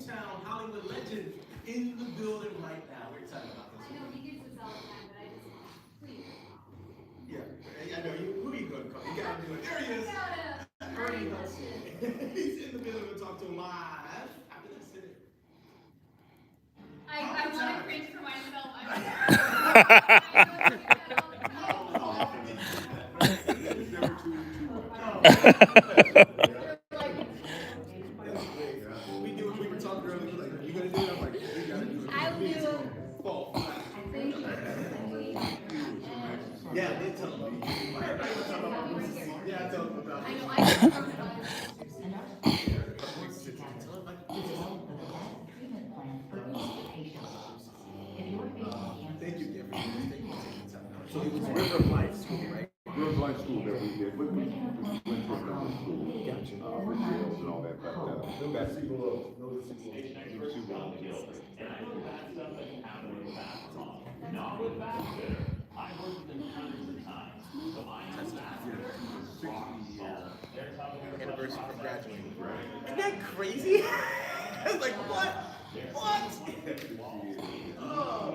hometown Hollywood legend in the building right now. We're excited about this. I know he gets this all the time, but I just please. Yeah, I know you. Who are you going to call? You got to do it. There he is. Ernie Hudson. He's in the building. We'll talk to him live after this. I want to cringe for myself. We were talking earlier, like, you gonna do it? I'm like, you gotta do it. I will do it. Yeah, they tell me. Yeah, I told them about it. I know, Thank you, Jeffrey. So it was River of Life School, right? River of Life School that we did. We went to another school. Gotcha. With jails and all that, but that's people of Not with Baxter. I worked with them hundreds of times, so I know Baxter. 60 year anniversary from graduating. Isn't that crazy? It's like, what? What? Oh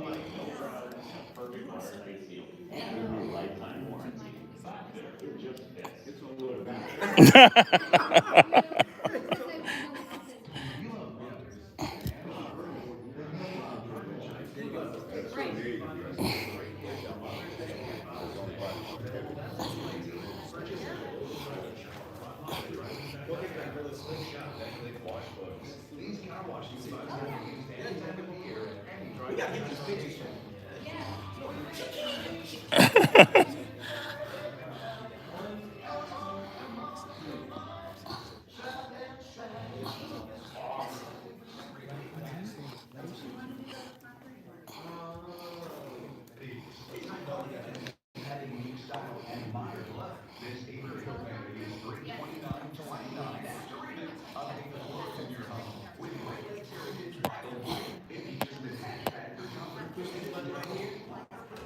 my God. Lifetime warranty. Baxter, it just fits. it's a little bit. We gotta get these pictures.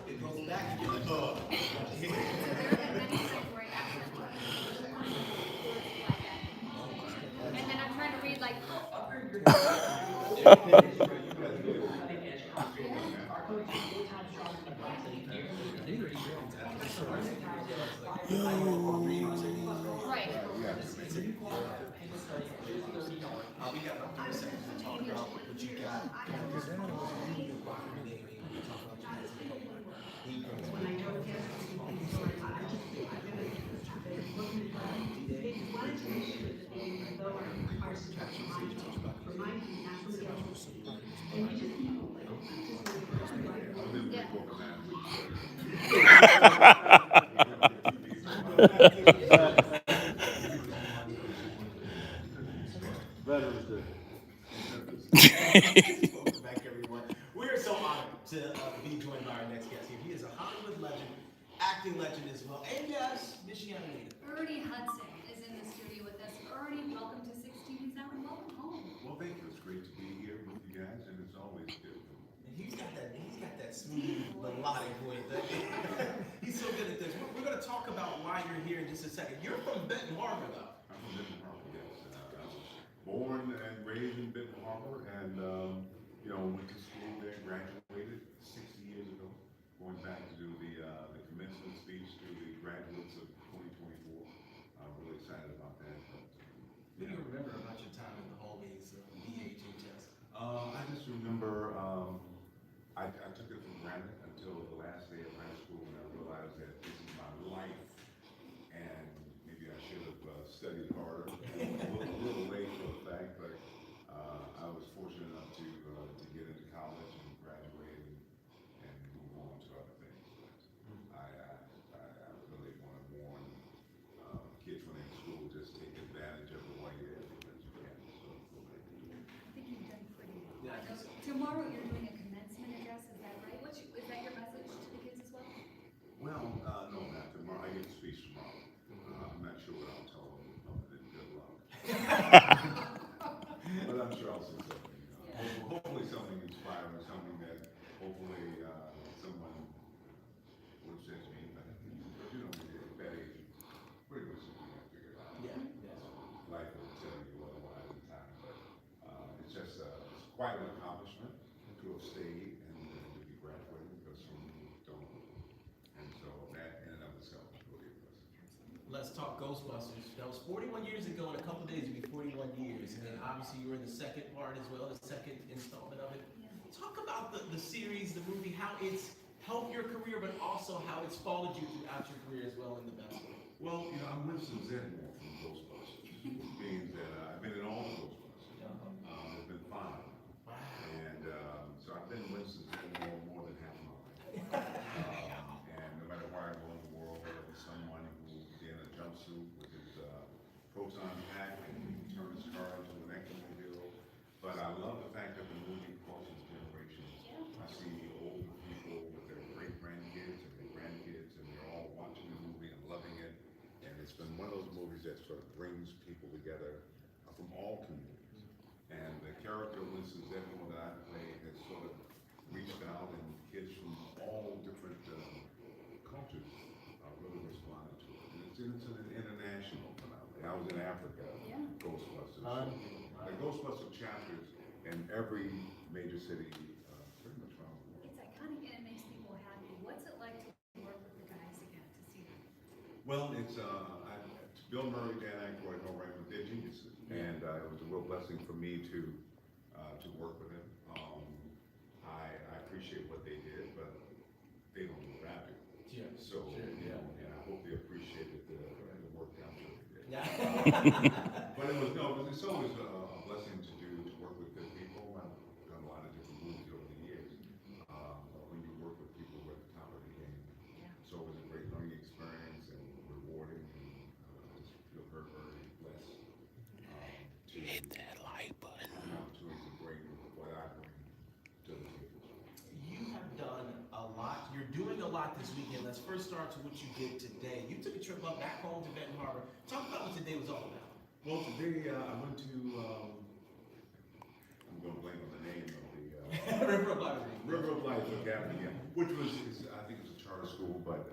It goes back and you're like, oh. And then I'm trying to read like. Right. We got about 30 seconds to talk about what you got. Veterans Day. Welcome back, everyone. We are so honored to be joined by our next guest here. He is a Hollywood legend, acting legend as well, and yes, Michiana native. Ernie Hudson is in the studio with us. Ernie, welcome to 16 South and welcome home. Well, thank you. It's great to be here with you guys, and it's always good. And he's got that smooth melodic voice. He's so good at this. We're going to talk about why you're here in just a second. You're from Benton Harbor, though. I'm from Benton Harbor, yes. I was born and raised in Benton Harbor, and went to school there, graduated 60 years ago. Going back to do the commencement speech to the graduates of 2024. I'm really excited about that. What do you remember about your time in the hallways of BHHS? I just remember I took it for granted until the last day of high school, and I realized that this is my life, and maybe I should have studied harder. A little late for the fact, but I was fortunate enough to get into college and graduate and move on to other things. But I really want to warn kids when they're in school, just take advantage of it while you're there because you can. So, I think you've done pretty well. Yeah, I guess so. Tomorrow you're doing a commencement address, is that right? Is that your message to the kids as well? well, no, not tomorrow. I get to speech tomorrow. I'm not sure what I'll tell them other than good luck. But I'm sure I'll say something. Hopefully something inspiring, something that hopefully someone would say to me, but at that age, pretty much something I figured out. Yeah. Life will tell you otherwise in time, but it's just quite an accomplishment to have stayed and to be graduating because some people don't. And so that in and of itself is really impressive. Let's talk Ghostbusters. That was 41 years ago. In a couple days, it'll be 41 years. And then obviously you were in the second part as well, the second installment of it. Talk about the series, the movie, how it's helped your career, but also how it's followed you throughout your career as well in the best way. Well, you know, I'm Winston Zedmore from Ghostbusters, which means that I've been in all the Ghostbusters. There's been 5. Wow. And so I've been Winston Zedmore more than half my life. And no matter where I go in the world, there'll be someone who will be in a jumpsuit with his proton pack and turn his car into an ectomobile. But I love the fact that the movie crosses generations. I see old people with their great-grandkids and their grandkids, and they're all watching the movie and loving it. And it's been one of those movies that sort of brings people together from all communities. And the character of Winston Zedmore that I play has sort of reached out, and kids from all different cultures really responded to it. And it's an international phenomenon. I was in Africa, Ghostbusters. The Ghostbuster chapters in every major city, pretty much around the world. It's iconic and it makes people happy. What's it like to work with the guys again, to see them? Well, it's Bill Murray, Dan Aykroyd, and Ray, they're geniuses, and it was a real blessing for me to work with them. I appreciate what they did, but they don't do what I do. Yeah. So, Sure, you yeah. know, and I hope they appreciated the work that I'm sure they did. Yeah. But it's always a blessing to work with good people. I've done a lot of different movies over the years. When you work with people who are at the top of the game, it's always a great learning experience and rewarding. And I just feel very, very blessed to hit that like button. An opportunity to bring what I bring to the table. You have done a lot. You're doing a lot this weekend. Let's first start to what you did today. You took a trip up back home to Benton Harbor. Talk about what today was all about. Well, today I went to, I'm going to blank on the name of the River of Life. River of Life Academy, yeah, which was, I think it was a charter school, but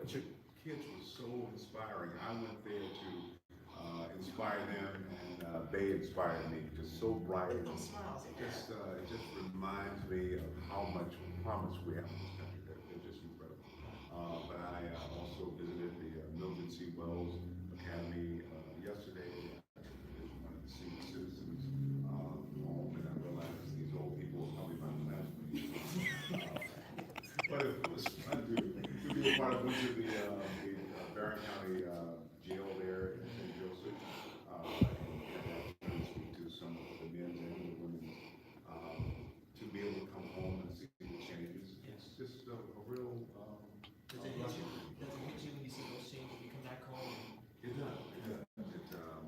the kids were so inspiring. I went there to inspire them, and they inspired me. Just so bright. Those smiles. It just reminds me of how much promise we have in this country. They're just incredible. But I also visited the Mildred C. Wells Academy yesterday. As one of the senior citizens home, and I realized these old people are probably my classmates. But it was fun to be a part of the Barron County jail there in St. Joseph, and speak to some of the men and the women to be able to come home and see the changes. It's just a real. Does it hit you when you see those changes when you come back home? It does.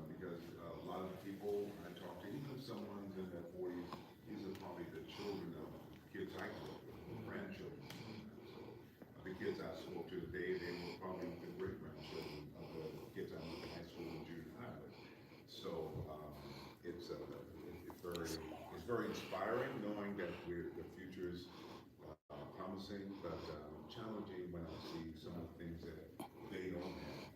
Because a lot of the people I talk to, even if someone's in their 40s, these are probably the children of kids I grew up with, grandchildren. So the kids I spoke to today, they were probably the great grandchildren of the kids I went to high school and junior high with. So it's very inspiring knowing that the future is promising, but challenging when I see some of the things that they don't have.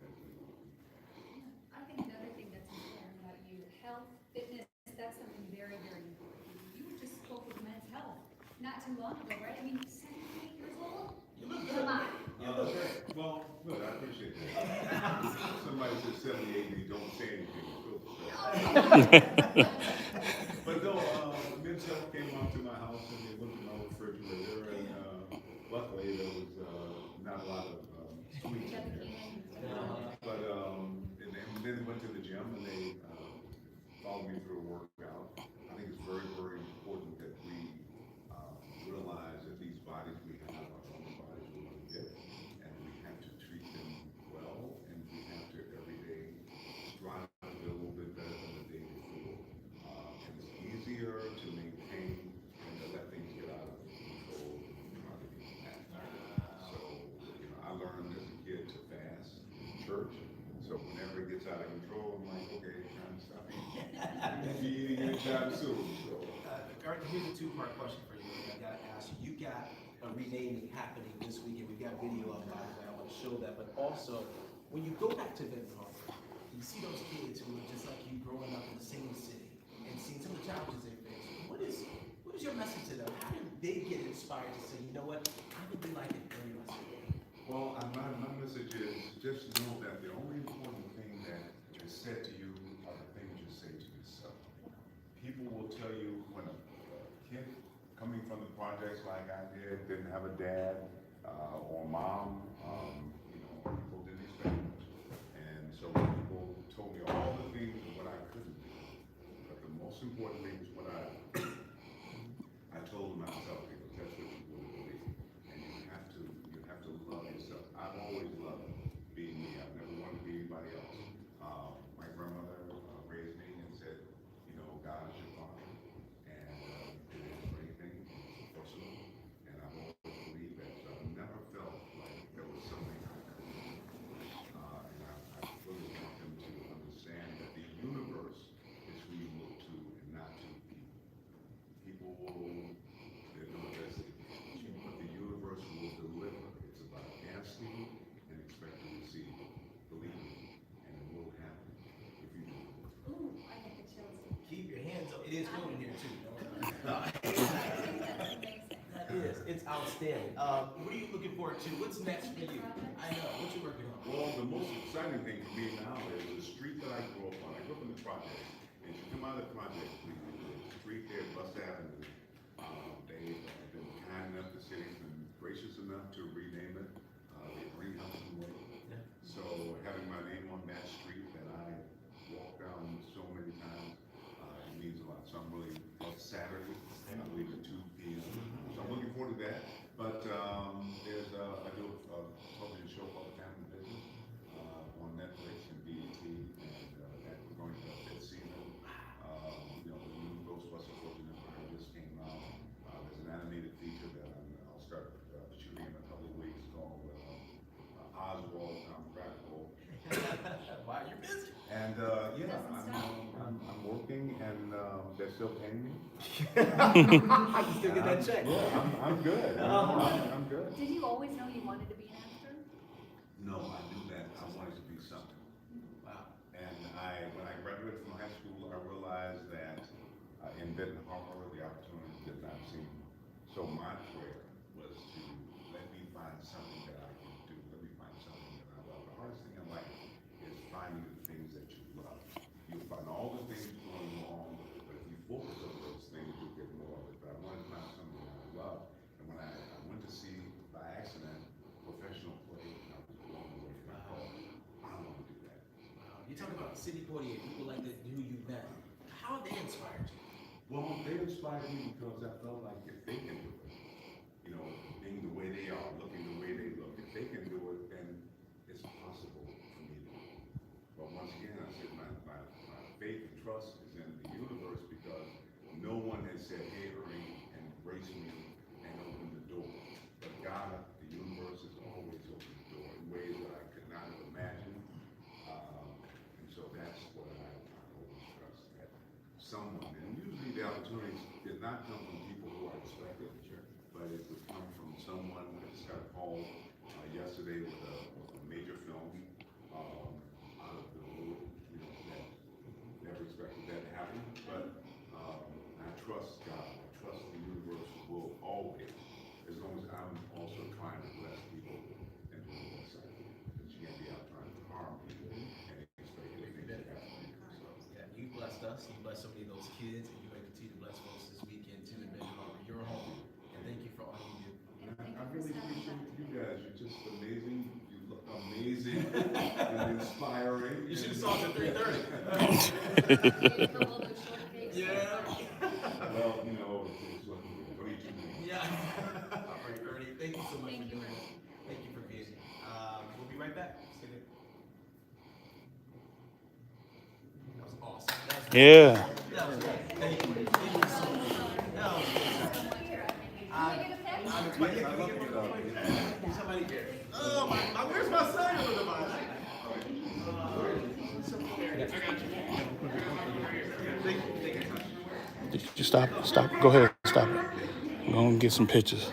I think another thing that's important about you, health, fitness, that's something very, very important. You just spoke with men's health not too long ago, right? I mean, 78 years old? You look Come on. You look great. Well, good, I appreciate that. Somebody said 78 and you don't say anything. But no, men's health came up to my house and they looked at my refrigerator, and luckily there was not a lot of sweets in there. But and then they went to the gym and they followed me through a workout. I think it's very, very important that we realize that these bodies we have are the only bodies we're going to get, and we have to treat them well, and we have to every day strive to be a little bit better than the day before. And it's easier to maintain than to let things get out of control and try to be back. So, you know, I learned as a kid to fast in church. So whenever it gets out of control, I'm like, okay, time to stop eating. You'll be eating anytime soon. So. Arthur, here's a two-part question for you. I gotta ask you. You got a renaming happening this weekend. We got video of it. By the way, I want to show that. But also, when you go back to Benton Harbor, you see those kids who are just like you, growing up in the same city and seeing some of the challenges they face. inspired to say, you know what, I would be like an Ernie Hudson? Well, my message is just know that the only important thing that is said to you are the things you say to yourself. People will tell you when a kid coming from the projects like I did, didn't have a dad or mom, people didn't expect much. And so people told me all the things of what I couldn't do. But the most important thing is what I told myself, because that's what you really believe. And you have to love yourself. I've always loved being me. I've never wanted to be anybody else. My grandmother raised me and said, God is your father, and you can ask for anything, it's personal. And I've always believed that. So I've never felt like there was something I couldn't do. And I really want them to understand that the universe is who you look to and not to people. People will, they're doing their best, but the universe will deliver. It's about asking and expecting to receive. Believe me, and it will happen if you do. Ooh, I get the chills. Keep your hands up. It is going here too. That's amazing. That is. It's outstanding. What are you looking forward to? What's next for you? I know. What you working on? Well, the most exciting thing for me now is the street that I grew up on. I grew up in the project. And you come out of the project, the street there, Bust Avenue, they have been kind enough, the city's been gracious enough to rename it, the Ernie Hudson Way. Yeah. So having my name on that street that I walk down so many times, it means a lot. So I'm really, Saturday, I believe at 2 p.m. So I'm looking forward to that. But I do a television show called The Family Business on Netflix and BET, and that we're going to fifth season. The new Ghostbusters original just came out. There's an animated feature that I'll start shooting in a couple of weeks called Oswald, Tom Crackle. Wow, you're busy. And I'm working, and they're still paying me. I can still get that check. Yeah, I'm good. I'm good. Did you always know you wanted to be an actor? No, I knew that I wanted to be something. Wow. And when I graduated from high school, I realized that in Benton Harbor, the opportunity did not seem. So my prayer was to let me find something that I can do. Let me find something that I love. The hardest thing in life is finding the things that you love. You'll find all the things going wrong, but if you focus on those things, you'll get more of it. But I wanted to find something that I love. And when I went to see, by accident, professional play, I was blown away. And I thought, I want to do that. Wow. You're talking about City 48, people like that who you met. How have they inspired you? Well, they inspired me because I felt like if they can do it, being the way they are, looking the way they look, if they can do it, then it's possible for me to do it. But once again, I said my faith and trust is in the universe because no one has said, hey, Ernie, and embrace me and open the door. But God, the universe, has always opened the door in ways that I could not have imagined. And so that's what I always trust, that someone, and usually the opportunities did not come from people who I expected, but it would come from someone. I just got a call yesterday with a major film out of the blue, that never expected that to happen. But I trust God. I trust the universe will always, as long as I'm also trying to bless people and do the best I can. Because you can't be out trying to harm people and expect anything to happen. So, Yeah, you blessed us, you blessed so many of those kids, and you're going to continue to bless folks this weekend too in Benton Harbor. You're home, and thank you for all you do. I really appreciate you guys. You're just amazing. You look amazing and inspiring. You should have saw us at 3:30. Yeah. Well, it's what we do. Yeah. All right, Ernie, thank you so much for doing this. Thank you for being here. We'll be right back. Stay there. That was awesome. That was Yeah. That was great. Thank you. Thank you so much. That was great. I'm explaining. Somebody here. Oh my! Where's my cellular device? Just stop. Go ahead. Stop it. We're going to get some pictures.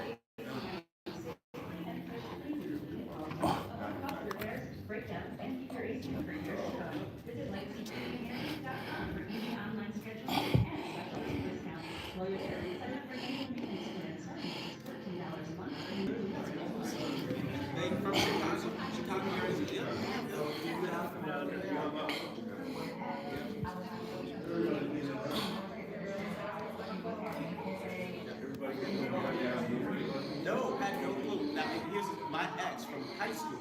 high school,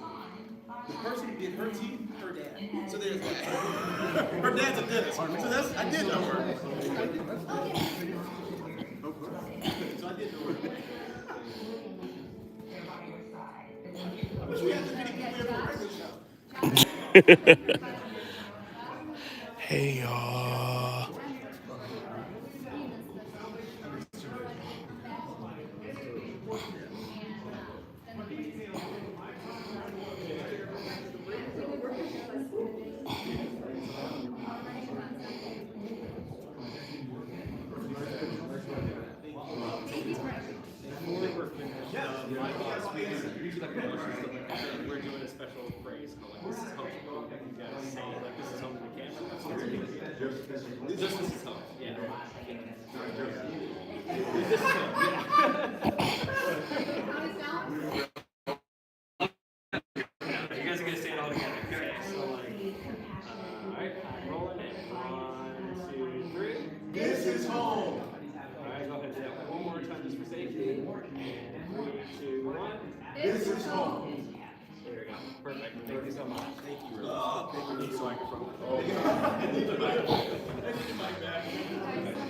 the person who did her teeth, her dad. So there's that. Her dad's a dentist. So that's, I did know her. So I did know her. I wish we had this many people here for a regular show. Hey y'all. We're doing a special phrase called like, this is home. You gotta say like this is home to the camera. Just this is home. Yeah. This is home. You guys are gonna say it all together. Okay. So like, alright, rolling it. 1, 2, 3. This is home. Alright, go ahead. Yeah. One more time just for safety. And 3, 2, 1. This is home. There we go. Perfect. Thank you so much. Thank you. Really. Thank you so much.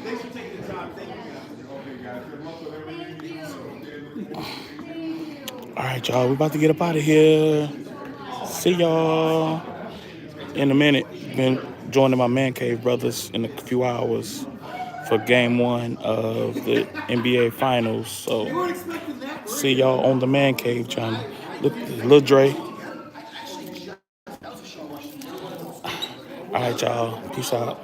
Thanks for taking the time. Thank you. Okay, guys, good luck with everything. All right, y'all. We're about to get up out of here. See y'all in a minute. Been joining my Man Cave brothers in a few hours for game 1 of the NBA Finals. So see y'all on the Man Cave channel. Look, Lil Dre. All right, y'all. Peace out.